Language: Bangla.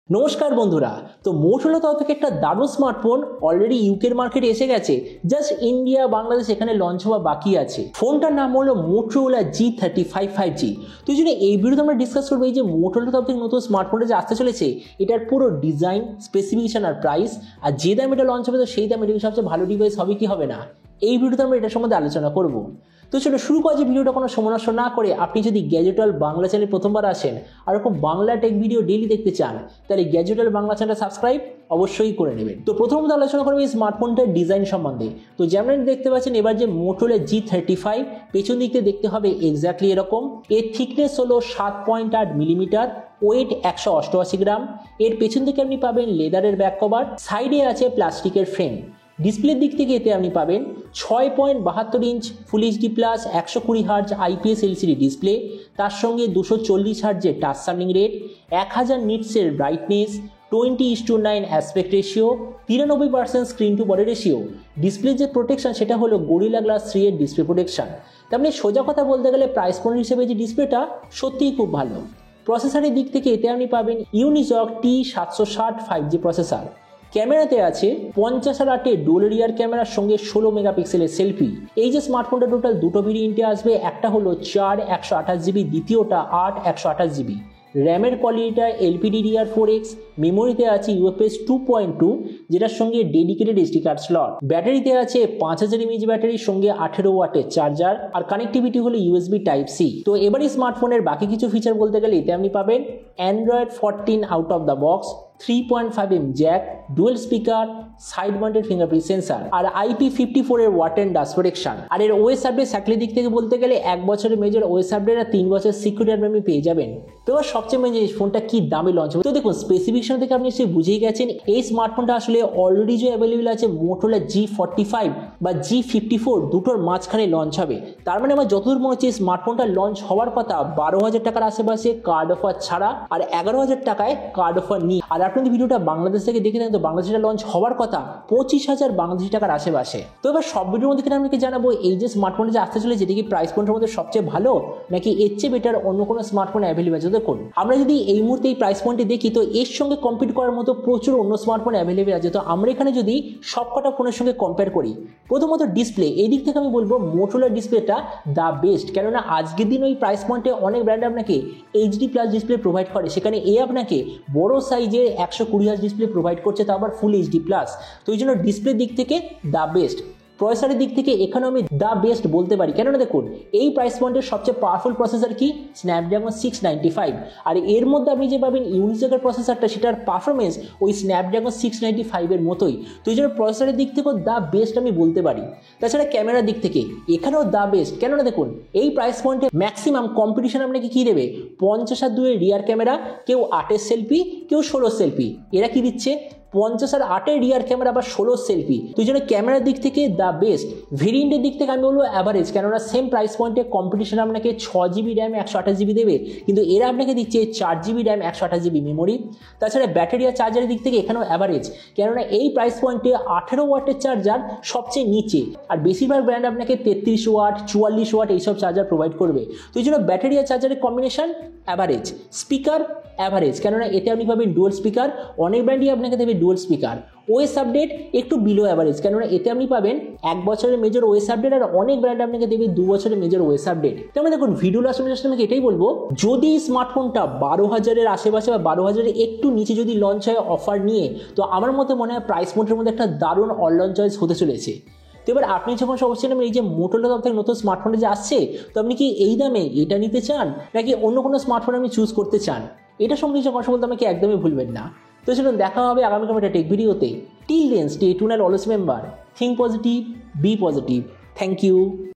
নমস্কার বন্ধুরা। তো মোটরোলা তরফ থেকে একটা দারুণ স্মার্টফোন অলরেডি ইউকের মার্কেটে এসে গেছে। জাস্ট ইন্ডিয়া বাংলাদেশ এখানে লঞ্চ হওয়া বাকি আছে। ফোনটার নাম হলো মোটরোলা G35 5G। তো এই জন্য এই ভিডিওতে আমরা ডিসকাস করবো এই যে মোটরোলা তরফ থেকে নতুন স্মার্টফোনটা যে আসতে চলেছে এটার পুরো ডিজাইন, স্পেসিফিকেশন আর প্রাইস, আর যে দাম এটা লঞ্চ হবে তো সেই দাম এটা সবচেয়ে ভালো ডিভাইস হবে কি হবে না, এই ভিডিওতে আমরা এটার সম্বন্ধে আলোচনা করব। তো চলো শুরু করা যে ভিডিওটা কোনো সময় নষ্ট না করে, আপনি যদি গ্যাজেটওয়াল বাংলা চ্যানেলে প্রথমবার আসেন আর এরকম বাংলা টেক ভিডিও ডেইলি দেখতে চান তাহলে গ্যাজেটওয়াল বাংলা চ্যানেলটা সাবস্ক্রাইব অবশ্যই করে নেবেন। তো প্রথমত আলোচনা করবো এই স্মার্টফোনটার ডিজাইন সম্বন্ধে। তো যেমন দেখতে পাচ্ছেন এবার যে মোটরোলা G35 পেছন দিক থেকে দেখতে হবে এক্স্যাক্টলি এরকম। এর থিকনেস হলো 7.8 মিলিমিটার, ওয়েট 188 গ্রাম। এর পেছন দিকে আপনি পাবেন লেদারের ব্যাক কভার, সাইডে আছে প্লাস্টিকের ফ্রেম। ডিসপ্লের দিক থেকে এতে আপনি পাবেন 6.72 inch full HD plus 120 hertz IPS LCD display, তার সঙ্গে 240 হার্জের টাচ সার্নিং রেট, 1000 নিটসের brightness, 20:9 aspect ratio, 93% screen to body ratio. ডিসপ্লের যে প্রোটেকশন সেটা হলো গরিলা গ্লাস 3 এর ডিসপ্লে প্রোটেকশন। তার মানে সোজা কথা বলতে গেলে প্রাইস পয়েন্ট হিসেবে যে ডিসপ্লেটা সত্যিই খুব ভালো। প্রসেসরের দিক থেকে এতে আপনি পাবেন ইউনিসক T760 5G প্রসেসর। ক্যামেরাতে আছে 50x8 ডুয়াল রিয়ার ক্যামেরার সঙ্গে 16 মেগাপিক্সেলের সেলফি। এই যে স্মার্টফোনটা টোটাল দুটো ভেরিয়েন্টে আসবে, একটা হলো 4 128GB, দ্বিতীয়টা 8 128GB। র্যামের কোয়ালিটিটা LPDDR4X, মেমোরিতে আছে UFS 2.2 যেটার সঙ্গে ডেডিকেটেড SD কার্ড স্লট। ব্যাটারিতে আছে 5000 mAh ব্যাটারির সঙ্গে 18 ওয়াটের চার্জার, আর কানেক্টিভিটি হলো USB Type-C। তো এবার এই স্মার্টফোনের বাকি কিছু ফিচার বলতে গেলে এতে আপনি পাবেন Android 14 out of the box, 3.5mm jack, dual speaker, side mounted fingerprint sensor, আর IP54 এর ওয়াটার এন্ড ডাস্ট প্রোটেকশন। আর এর OS আপডেট সাইকেলের দিক থেকে বলতে গেলে 1 বছরের মেজর OS আপডেট আর 3 বছরের সিকিউরিটি আপডেট আপনি পেয়ে যাবেন। তো এবার সবচেয়ে মেন জিনিস, ফোনটা কি দামে লঞ্চ হবে। তো দেখুন স্পেসিফিকেশন থেকে আপনি নিশ্চয়ই বুঝেই গেছেন এই স্মার্টফোনটা আসলে অলরেডি যে অ্যাভেলেবল আছে মোটরোলা G45 বা G54 দুটোর মাঝখানে লঞ্চ হবে। তার মানে আমার যতদূর মনে হচ্ছে স্মার্টফোনটা লঞ্চ হওয়ার কথা 12,000 টাকার আশেপাশে কার্ড অফার ছাড়া, আর 11,000 টাকায় কার্ড অফার নিয়ে। আর আপনি যদি ভিডিওটা বাংলাদেশ থেকে দেখে থাকেন তো বাংলাদেশে লঞ্চ হওয়ার কথা 25,000 বাংলাদেশি টাকার আশেপাশে। তো এবার সব ভিডিওর মধ্যে কিনা আপনাকে জানাবো এই যে স্মার্টফোনটা যে আসতে চলেছে যেটা কি প্রাইস পয়েন্টের মধ্যে সবচেয়ে ভালো নাকি এর চেয়ে বেটার অন্য কোনো স্মার্টফোন অ্যাভেলেবল আছে। দেখুন আমরা যদি এই মুহূর্তে এই প্রাইস পয়েন্টে দেখি তো এর সঙ্গে কম্পিট করার মতো প্রচুর অন্য স্মার্টফোন অ্যাভেলেবল আছে। তো আমরা এখানে যদি সবকটা ফোনের সঙ্গে কম্পেয়ার করি, প্রথমত ডিসপ্লে, এই দিক থেকে আমি বলবো মোটরোলার ডিসপ্লেটা দ্য বেস্ট। কেননা আজকের দিন ওই প্রাইস পয়েন্টে অনেক ব্র্যান্ড আপনাকে HD+ ডিসপ্লে প্রোভাইড করে, সেখানে আপনাকে বড় সাইজের 120 হার্জ ডিসপ্লে প্রোভাইড করছে, তা আবার ফুল HD+। তো এই জন্য ডিসপ্লের দিক থেকে দ্য বেস্ট। প্রসেসরের দিক থেকে এখানে আমি দ্য বেস্ট বলতে পারি, কেননা দেখুন এই প্রাইস পয়েন্টের সবচেয়ে পাওয়ারফুল প্রসেসর কি স্ন্যাপড্রাগন 695, আর এর মধ্যে আপনি যে পাবেন ইউনিসকের প্রসেসরটা সেটার পারফরমেন্স ওই স্ন্যাপড্রাগন 695 এর মতোই। তো এই জন্য প্রসেসরের দিক থেকেও দ্য বেস্ট আমি বলতে পারি। তাছাড়া ক্যামেরার দিক থেকে এখানেও দ্য বেস্ট, কেননা দেখুন এই প্রাইস পয়েন্টে ম্যাক্সিমাম কম্পিটিশন আপনাকে কি দেবে, 50/2 এর রিয়ার ক্যামেরা, কেউ 8 সেলফি, কেউ 16 সেলফি। এরা কি দিচ্ছে 50/8 রিয়ার ক্যামেরা বা 16 সেলফি। তো এই জন্য ক্যামেরার দিক থেকে দ্য বেস্ট। ভেরিয়েন্টের দিক থেকে আমি বলবো অ্যাভারেজ, কেননা সেম প্রাইস পয়েন্টে কম্পিটিশন আপনাকে 6GB র্যাম 128GB দেবে, কিন্তু এরা আপনাকে দিচ্ছে 4GB র্যাম 128GB মেমোরি। তাছাড়া ব্যাটারি আর চার্জারের দিক থেকে এখানেও অ্যাভারেজ, কেননা এই প্রাইস পয়েন্টে 18 ওয়াটের চার্জার সবচেয়ে নিচে, আর বেশিরভাগ ব্র্যান্ড আপনাকে 33 ওয়াট 44 ওয়াট এইসব চার্জার প্রোভাইড করবে। তো এই জন্য ব্যাটারি আর চার্জারের কম্বিনেশন অ্যাভারেজ। স্পিকার অ্যাভারেজ, কেননা এতে আপনি পাবেন ডুয়াল স্পিকার, অনেক ব্র্যান্ডই আপনাকে দেবে ডুয়াল স্পিকার। OS আপডেট একটু বিলো অ্যাভারেজ, কেননা এতে আপনি পাবেন 1 বছরের মেজর OS আপডেট, আর অনেক ব্র্যান্ড আপনাকে দেবে 2 বছরের মেজর OS আপডেট। তেমন দেখুন ভিডিও লাস্ট আমাকে এটাই বলবো, যদি স্মার্টফোনটা 12,000-এর আশেপাশে বা 12,000-এর একটু নিচে যদি লঞ্চ হয় অফার নিয়ে, তো আমার মতে মনে হয় প্রাইস পয়েন্টের মধ্যে একটা দারুণ অলরাউন্ড চয়েস হতে চলেছে। তো এবার আপনি যখন অবশ্যই নেবেন এই যে মোটরোলা তরফ থেকে নতুন স্মার্টফোনটা যে আসছে, তো আপনি কি এই দামে এটা নিতে চান নাকি অন্য কোনো স্মার্টফোন আপনি চুজ করতে চান, এটা সম্বন্ধে কথা বলতে আমাকে একদমই ভুলবেন না। তো চলুন দেখা হবে আগামীকাল একটা টেক ভিডিওতে। Till then stay tuned, always remember, think positive, be positive. Thank you.